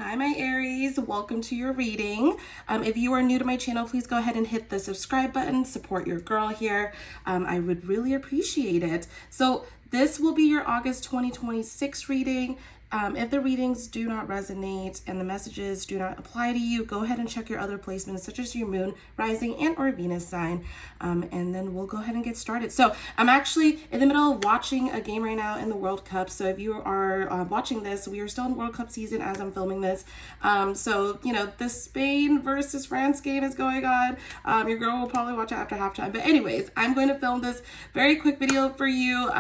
Hi, my Aries. Welcome to your reading. If you are new to my channel, please go ahead and hit the subscribe button. Support your girl here. I would really appreciate it. So this will be your August 2026 reading. If the readings do not resonate and the messages do not apply to you, go ahead and check your other placements, such as your moon, rising, and or Venus sign. And then we'll go ahead and get started. So I'm actually in the middle of watching a game right now in the World Cup. So if you are watching this, we are still in World Cup season as I'm filming this. So, you know, the Spain versus France game is going on. Your girl will probably watch it after halftime. But anyways, I'm going to film this very quick video for you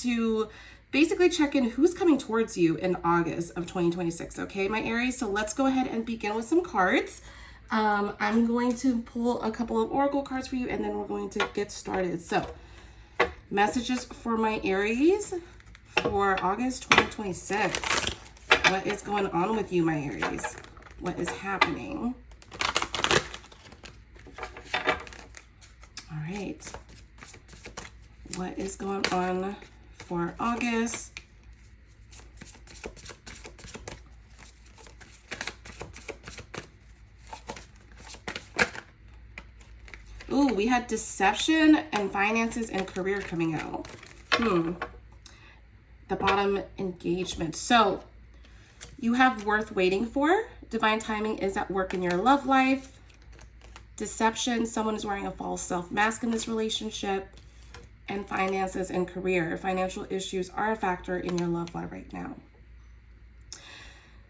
to basically check in who's coming towards you in August of 2026, okay, my Aries? So let's go ahead and begin with some cards. I'm going to pull a couple of oracle cards for you, and then we're going to get started. So, messages for my Aries for August 2026. What is going on with you, my Aries? What is happening? All right. What is going on for August? Ooh, we had deception and finances and career coming out. The bottom, engagement. So you have worth waiting for. Divine timing is at work in your love life. Deception, someone is wearing a false self mask in this relationship. And finances and career. Financial issues are a factor in your love life right now.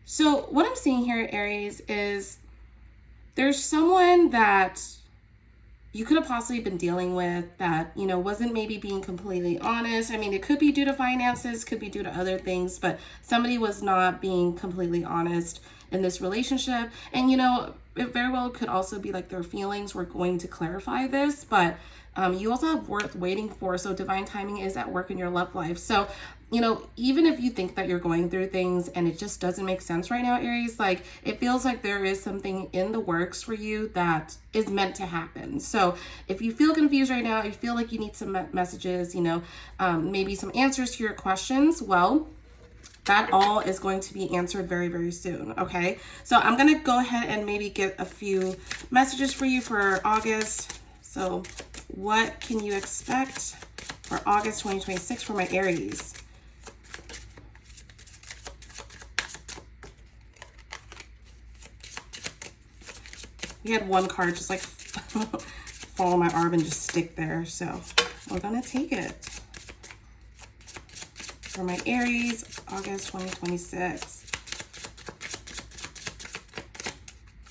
So what I'm seeing here, Aries, is there's someone that you could have possibly been dealing with that, you know, wasn't maybe being completely honest. I mean, it could be due to finances, could be due to other things, but somebody was not being completely honest in this relationship. And, you know, it very well could also be like their feelings. We're going to clarify this, but you also have worth waiting for. So divine timing is at work in your love life. So, you know, even if you think that you're going through things and it just doesn't make sense right now, Aries, like it feels like there is something in the works for you that is meant to happen. So if you feel confused right now, you feel like you need some messages, you know, maybe some answers to your questions, well, that all is going to be answered very, very soon, okay? So I'm going to go ahead and maybe get a few messages for you for August. So what can you expect for August 2026 for my Aries? We had one card just like fall on my arm and just stick there. So we're going to take it. For my Aries, August 2026.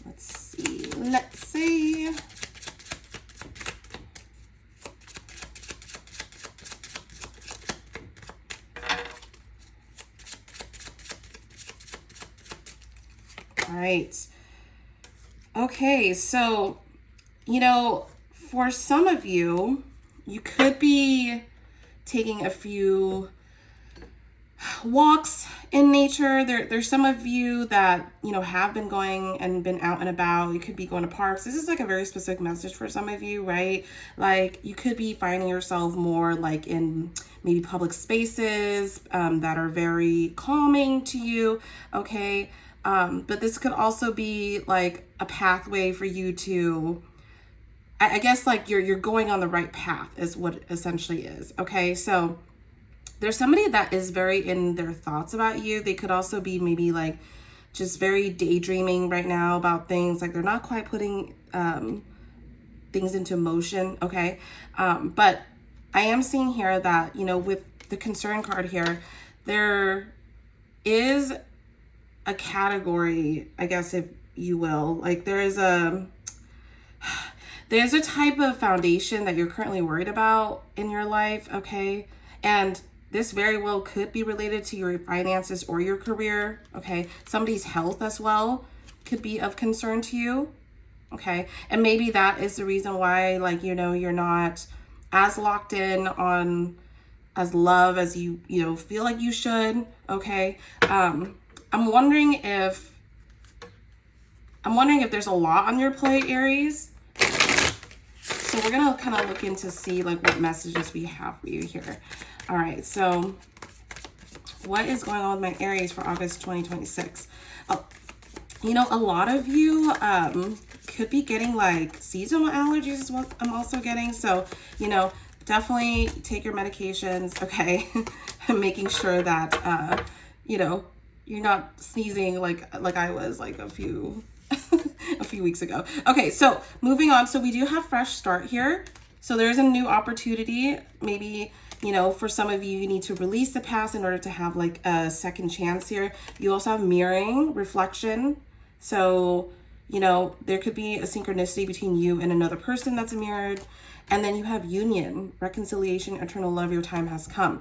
Let's see. All right. Okay, so, you know, for some of you, you could be taking a few walks in nature. There's some of you that, you know, have been going and been out and about. You could be going to parks. This is like a very specific message for some of you, right? Like you could be finding yourself more like in maybe public spaces that are very calming to you, okay? But this could also be like a pathway for you to, I guess like you're going on the right path is what it essentially is, okay? So there's somebody that is very in their thoughts about you. They could also be maybe like just very daydreaming right now about things. Like they're not quite putting things into motion, okay? But I am seeing here that, you know, with the concern card here, there is a category, I guess, if you will. Like there's a type of foundation that you're currently worried about in your life, okay? And this very well could be related to your finances or your career, okay? Somebody's health as well could be of concern to you, okay? And maybe that is the reason why, like, you know, you're not as locked in on as love as you know, feel like you should, okay? I'm wondering if there's a lot on your plate, Aries. So we're gonna kind of look into see like what messages we have for you here. All right, so what is going on with my Aries for August 2026? Oh, You know, a lot of you could be getting like seasonal allergies is what I'm also getting. So, you know, definitely take your medications, okay? Making sure that, you know, you're not sneezing like I was like a few a few weeks ago. Okay, so moving on. So we do have fresh start here. So there's a new opportunity. Maybe, you know, for some of you, you need to release the past in order to have like a second chance here. You also have mirroring, reflection. So, you know, there could be a synchronicity between you and another person that's mirrored. And then you have union, reconciliation, eternal love, your time has come.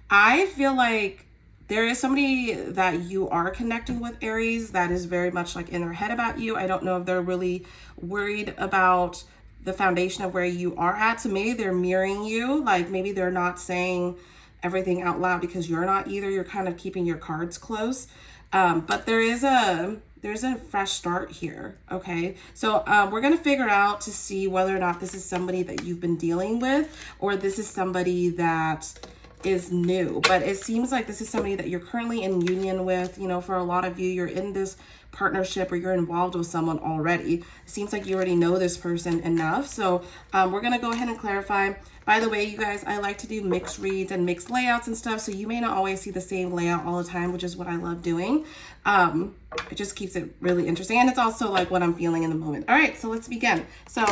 I feel like there is somebody that you are connecting with, Aries, that is very much like in their head about you. I don't know if they're really worried about the foundation of where you are at. So maybe they're mirroring you. Like maybe they're not saying everything out loud because you're not either. You're kind of keeping your cards close. But there's a fresh start here. Okay. So we're going to figure out to see whether or not this is somebody that you've been dealing with, or this is somebody that is new. But it seems like this is somebody that you're currently in union with. You know, for a lot of you, you're in this partnership or you're involved with someone already. It seems like you already know this person enough. So we're going to go ahead and clarify. By the way, you guys, I like to do mixed reads and mixed layouts and stuff. So you may not always see the same layout all the time, which is what I love doing. It just keeps it really interesting. And it's also like what I'm feeling in the moment. All right, so let's begin. So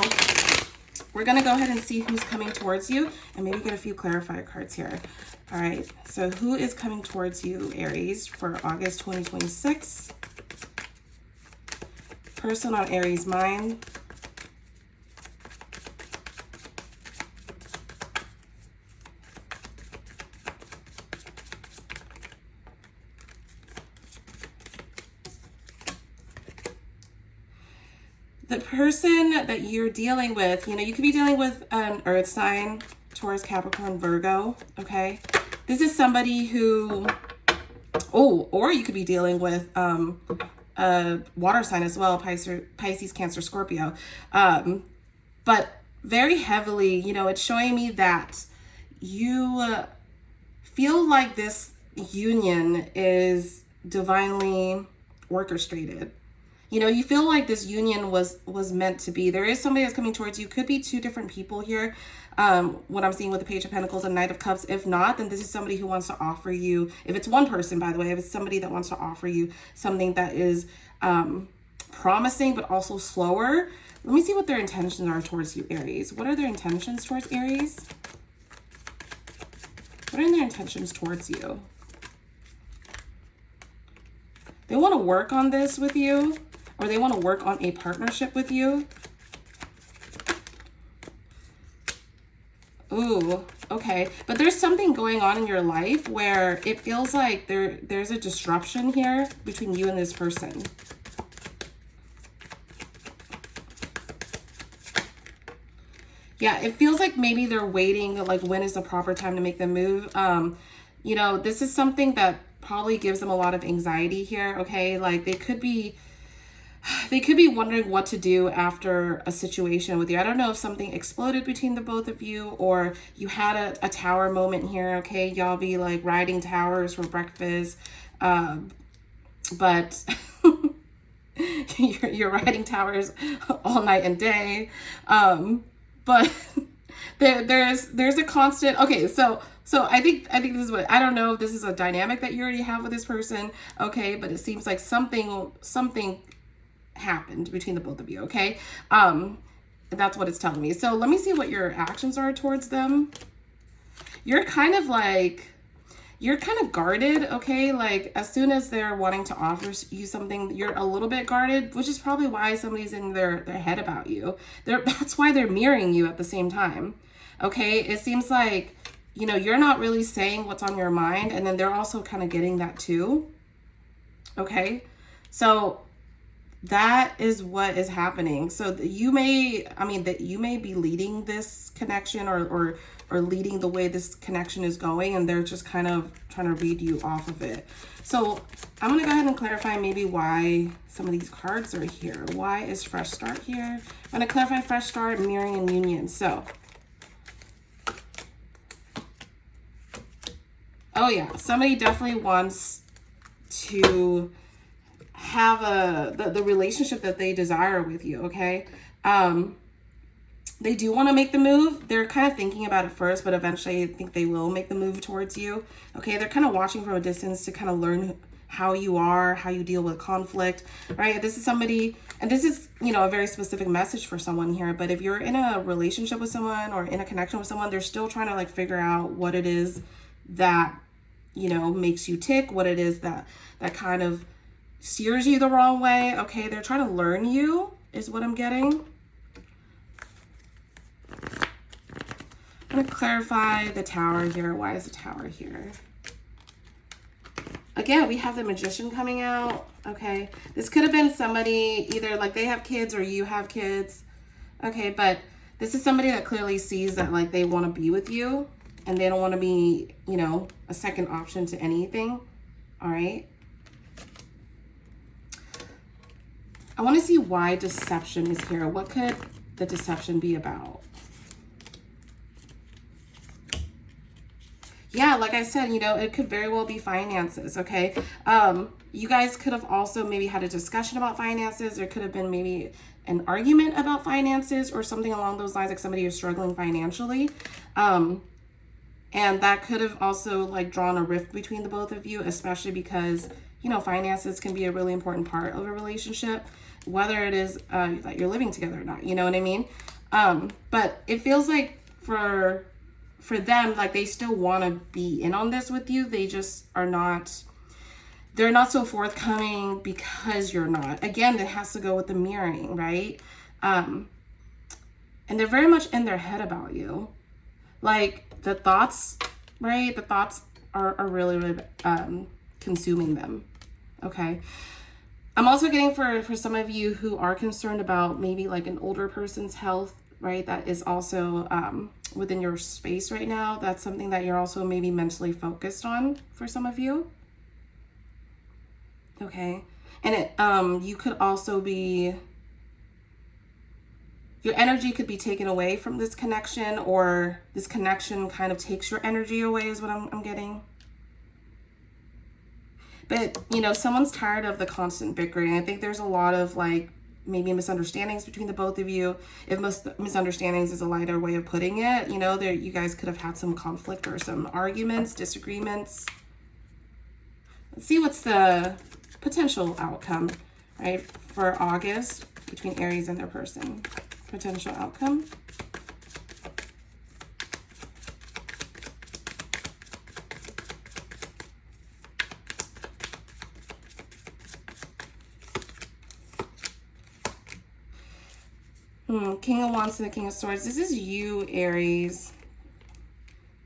we're going to go ahead and see who's coming towards you and maybe get a few clarifier cards here. All right, so who is coming towards you, Aries, for August 2026? Person on Aries' mind. The person that you're dealing with, you know, you could be dealing with an earth sign, Taurus, Capricorn, Virgo, okay? This is somebody who, or you could be dealing with a water sign as well, Pisces, Cancer, Scorpio. But very heavily, you know, it's showing me that you feel like this union is divinely orchestrated. You know, you feel like this union was meant to be. There is somebody that's coming towards you. Could be two different people here. What I'm seeing with the Page of Pentacles and Knight of Cups. If not, then this is somebody who wants to offer you, if it's one person, by the way, if it's somebody that wants to offer you something that is promising but also slower. Let me see what their intentions are towards you, Aries. What are their intentions towards Aries? What are their intentions towards you? They want to work on this with you, or they want to work on a partnership with you. Ooh, okay. But there's something going on in your life where it feels like there's a disruption here between you and this person. Yeah, it feels like maybe they're waiting, like when is the proper time to make the move. You know, this is something that probably gives them a lot of anxiety here, okay? Like they could be wondering what to do after a situation with you. I don't know if something exploded between the both of you, or you had a tower moment here, okay? Y'all be like riding towers for breakfast. But you're riding towers all night and day. But there's a constant, okay, so I think this is what, I don't know if this is a dynamic that you already have with this person, okay, but it seems like something happened between the both of you, okay? That's what it's telling me. So let me see what your actions are towards them. You're kind of guarded, okay? Like as soon as they're wanting to offer you something, you're a little bit guarded, which is probably why somebody's in their head about you. That's why they're mirroring you at the same time, okay? It seems like, you know, you're not really saying what's on your mind, and then they're also kind of getting that too, okay? So that is what is happening. So you may be leading this connection or leading the way this connection is going, and they're just kind of trying to read you off of it. So I'm going to go ahead and clarify maybe why some of these cards are here. Why is fresh start here? I'm going to clarify fresh start, mirroring, and union. So, oh yeah, somebody definitely wants to have the relationship that they desire with you, okay? They do want to make the move. They're kind of thinking about it first, but eventually I think they will make the move towards you. Okay, they're kind of watching from a distance to kind of learn how you are, how you deal with conflict, right? This is somebody, and this is, you know, a very specific message for someone here, but if you're in a relationship with someone or in a connection with someone, they're still trying to like figure out what it is that, you know, makes you tick, what it is that kind of steers you the wrong way. Okay, they're trying to learn you is what I'm getting. I'm going to clarify the Tower here. Why is the Tower here? Again, we have the Magician coming out. Okay, this could have been somebody, either like they have kids or you have kids. Okay, but this is somebody that clearly sees that like they want to be with you and they don't want to be, you know, a second option to anything. All right. I want to see why deception is here. What could the deception be about? Yeah, like I said, you know, it could very well be finances, okay? You guys could have also maybe had a discussion about finances. There could have been maybe an argument about finances or something along those lines, like somebody is struggling financially. And that could have also like drawn a rift between the both of you, especially because, you know, finances can be a really important part of a relationship, whether it is that you're living together or not, you know what I mean? But it feels like for them, like they still want to be in on this with you. They just are not, they're not so forthcoming because you're not. Again, it has to go with the mirroring, right? And they're very much in their head about you. Like the thoughts, right? The thoughts are really, really consuming them. Okay. I'm also getting for some of you who are concerned about maybe like an older person's health, right? That is also within your space right now. That's something that you're also maybe mentally focused on for some of you. Okay. And it you could also be, your energy could be taken away from this connection, or this connection kind of takes your energy away is what I'm getting. But, you know, someone's tired of the constant bickering. I think there's a lot of like maybe misunderstandings between the both of you. If misunderstandings is a lighter way of putting it, you know, you guys could have had some conflict or some arguments, disagreements. Let's see what's the potential outcome, right, for August between Aries and their person. Potential outcome. King of Wands and the King of Swords. This is you, Aries.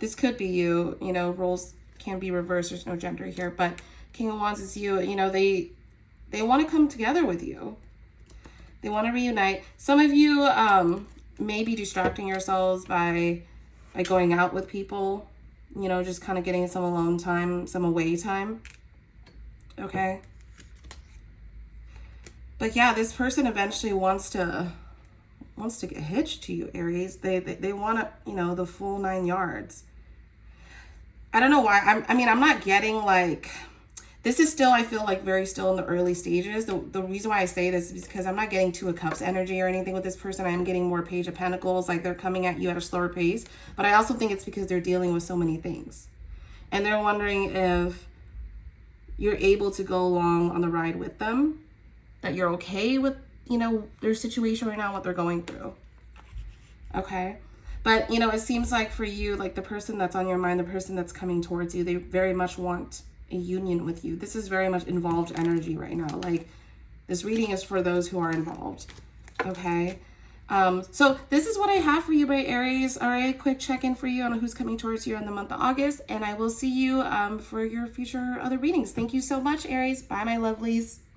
This could be you. You know, roles can be reversed. There's no gender here. But King of Wands is you. You know, they want to come together with you. They want to reunite. Some of you may be distracting yourselves by going out with people. You know, just kind of getting some alone time, some away time. Okay. But yeah, this person eventually wants to get hitched to you, Aries. They want to, you know, the full 9 yards. I don't know why. I mean, I'm not getting like, this is still, I feel like very still in the early stages. The reason why I say this is because I'm not getting Two of Cups energy or anything with this person. I am getting more Page of Pentacles, like they're coming at you at a slower pace. But I also think it's because they're dealing with so many things. And they're wondering if you're able to go along on the ride with them, that you're okay with, you know, their situation right now, what they're going through. Okay. But, you know, it seems like for you, like the person that's on your mind, the person that's coming towards you, they very much want a union with you. This is very much involved energy right now. Like this reading is for those who are involved. Okay. So this is what I have for you, my Aries. All right. Quick check-in for you on who's coming towards you in the month of August. And I will see you for your future other readings. Thank you so much, Aries. Bye, my lovelies.